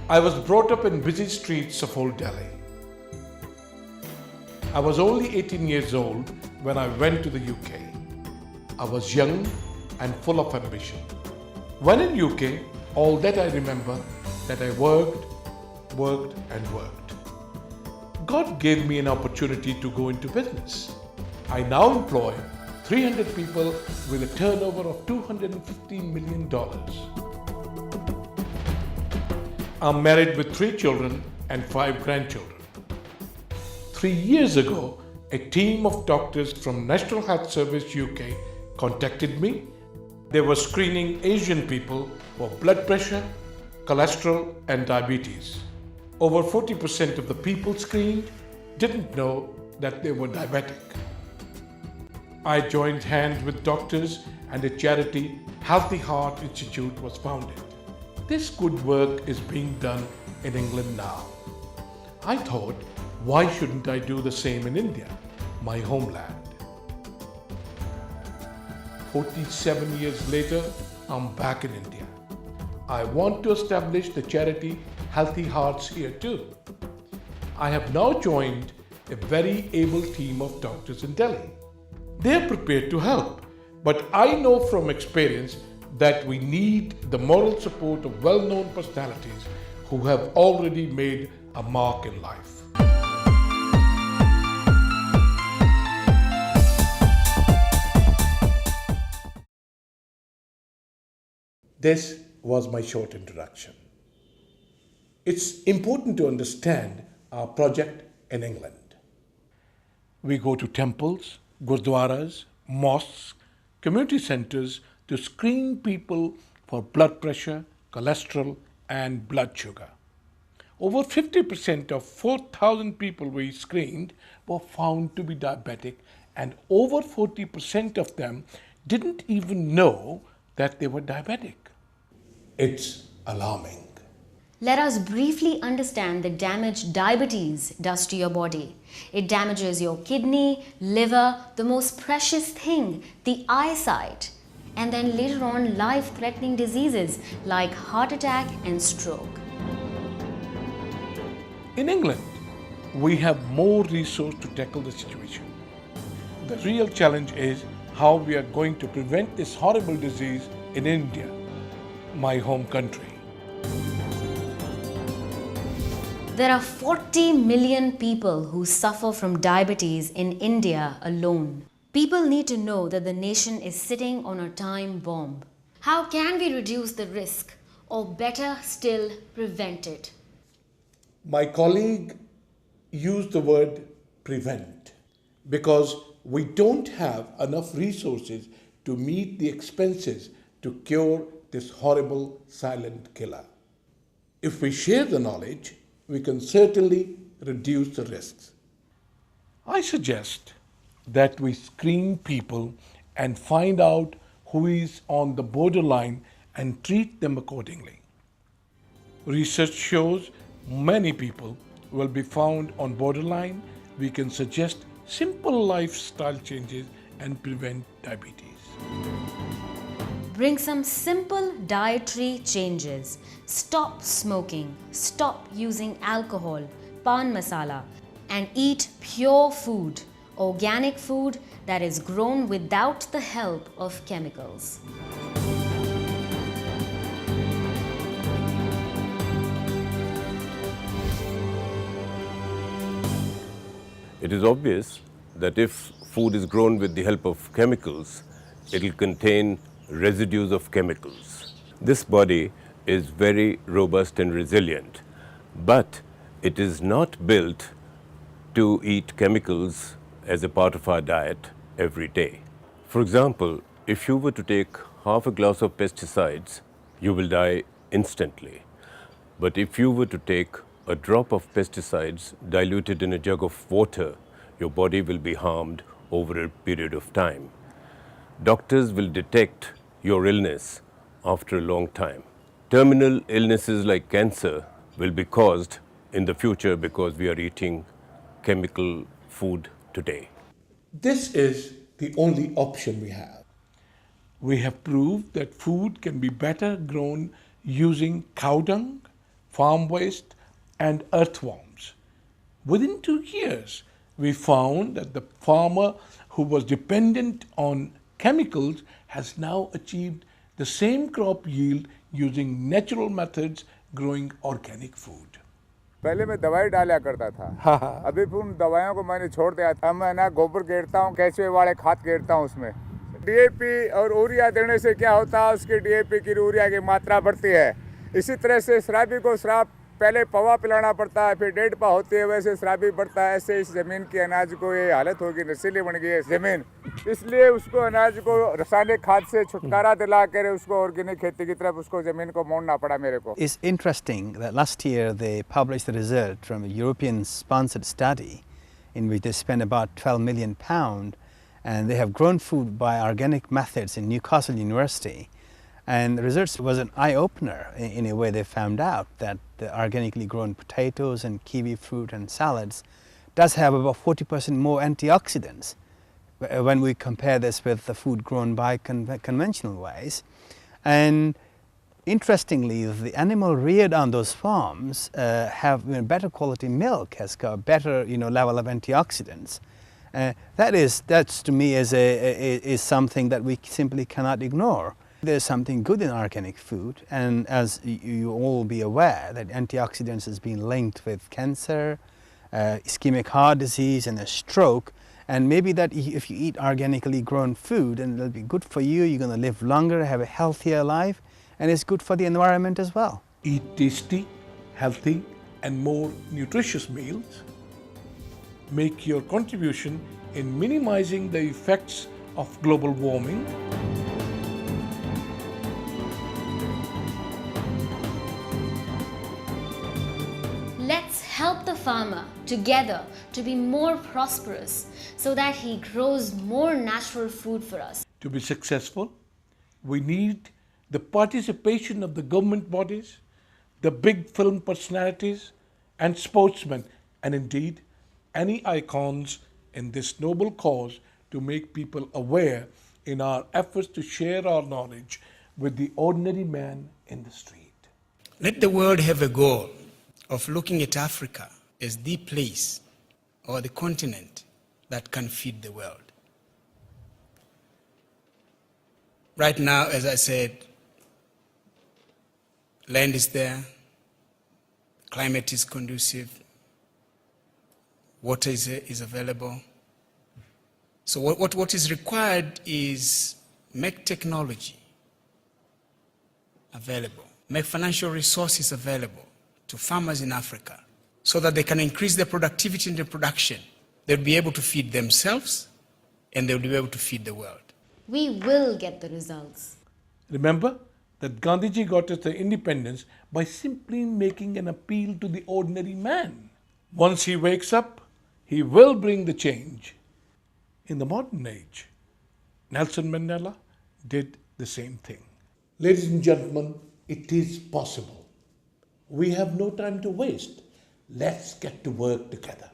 I was brought up in busy streets of Old Delhi. I was only 18 years old when I went to the UK. I was young and full of ambition. When in UK, all that I remember that I worked and worked. God gave me an opportunity to go into business. I now employ 300 people with a turnover of $215 million. I'm married with 3 children and 5 grandchildren. 3 years ago, a team of doctors from National Health Service UK contacted me. They were screening Asian people for blood pressure, cholesterol, and diabetes. Over 40% of the people screened didn't know that they were diabetic. I joined hands with doctors and a charity, Healthy Heart Institute, was founded. This good work is being done in England now. I thought, why shouldn't I do the same in India, my homeland? 47 years later, I'm back in India. I want to establish the charity Healthy Hearts here too. I have now joined a very able team of doctors in Delhi. They are prepared to help, but I know from experience that we need the moral support of well-known personalities who have already made a mark in life. This was my short introduction. It's important to understand our project in England. We go to temples, gurdwaras, mosques, community centers to screen people for blood pressure, cholesterol, and blood sugar. Over 50% of 4,000 people we screened were found to be diabetic, and over 40% of them didn't even know that they were diabetic. It's alarming. Let us briefly understand the damage diabetes does to your body. It damages your kidney, liver, the most precious thing, the eyesight, and then later on life-threatening diseases like heart attack and stroke. In England, we have more resources to tackle the situation. The real challenge is how we are going to prevent this horrible disease in India, my home country. There are 40 million people who suffer from diabetes in India alone. People need to know that the nation is sitting on a time bomb. How can we reduce the risk, or better still, prevent it? My colleague used the word prevent because we don't have enough resources to meet the expenses to cure this horrible silent killer. If we share the knowledge, we can certainly reduce the risks. I suggest that we screen people and find out who is on the borderline and treat them accordingly. Research shows many people will be found on borderline. We can suggest simple lifestyle changes and prevent diabetes. Bring some simple dietary changes. Stop smoking, stop using alcohol, pan masala, and eat pure food, organic food that is grown without the help of chemicals. It is obvious that if food is grown with the help of chemicals, it will contain residues of chemicals. This body is very robust and resilient, but it is not built to eat chemicals as a part of our diet every day. For example, if you were to take half a glass of pesticides, you will die instantly. But if you were to take a drop of pesticides diluted in a jug of water, your body will be harmed over a period of time. Doctors will detect your illness after a long time. Terminal illnesses like cancer will be caused in the future because we are eating chemical food today. This is the only option we have. We have proved that food can be better grown using cow dung, farm waste, and earthworms. Within 2 years, we found that the farmer who was dependent on chemicals has now achieved the same crop yield using natural methods growing organic food. पहले मैं दवाई डाला करता था। अभी उन दवाइयों को मैंने छोड़ दिया था। मैं ना गोबर गेरता हूँ, केंचुए वाले खाद गेरता हूँ उसमें। डीएपी और यूरिया देने से क्या होता है, उसकी डीएपी की यूरिया की मात्रा बढ़ती है। इसी तरह से शराबी को शराब पहले पवा पिलाना पड़ता है, फिर 1.5 पा होती है, वैसे शराबी बढ़ता है। ऐसे इस ज़मीन की अनाज को ये हालत होगी, नशीली बन गई है ज़मीन। इसलिए उसको अनाज को रासायनिक खाद से छुटकारा दिला कर उसको ऑर्गेनिक खेती की तरफ उसको ज़मीन को मोड़ना पड़ा मेरे को। It's interesting that last year they published the result from a European sponsored study in which they spent about £12 million and they have grown food by organic methods in Newcastle University. And the results was an eye-opener in a way. They found out that the organically grown potatoes and kiwi fruit and salads does have about 40% more antioxidants when we compare this with the food grown by conventional ways. And interestingly, the animal reared on those farms have better quality milk, has got better level of antioxidants. That's to me is something that we simply cannot ignore. There's something good in organic food, and as you all be aware, that antioxidants has been linked with cancer, ischemic heart disease, and a stroke. And maybe that if you eat organically grown food, and it'll be good for you, you're going to live longer, have a healthier life, and it's good for the environment as well. Eat tasty, healthy, and more nutritious meals. Make your contribution in minimizing the effects of global warming. Let's help the farmer together to be more prosperous so that he grows more natural food for us. To be successful, we need the participation of the government bodies, the big film personalities, and sportsmen, and indeed any icons in this noble cause to make people aware in our efforts to share our knowledge with the ordinary man in the street. Let the world have a goal of looking at Africa as the place or the continent that can feed the world. Right now, as I said, land is there, climate is conducive, water is available. So what is required is make technology available, make financial resources available to farmers in Africa so that they can increase their productivity in their production. They'll be able to feed themselves and they'll be able to feed the world. We will get the results. Remember that Gandhiji got us the independence by simply making an appeal to the ordinary man. Once he wakes up, he will bring the change. In the modern age, Nelson Mandela did the same thing. Ladies and gentlemen, it is possible. We have no time to waste. Let's get to work together.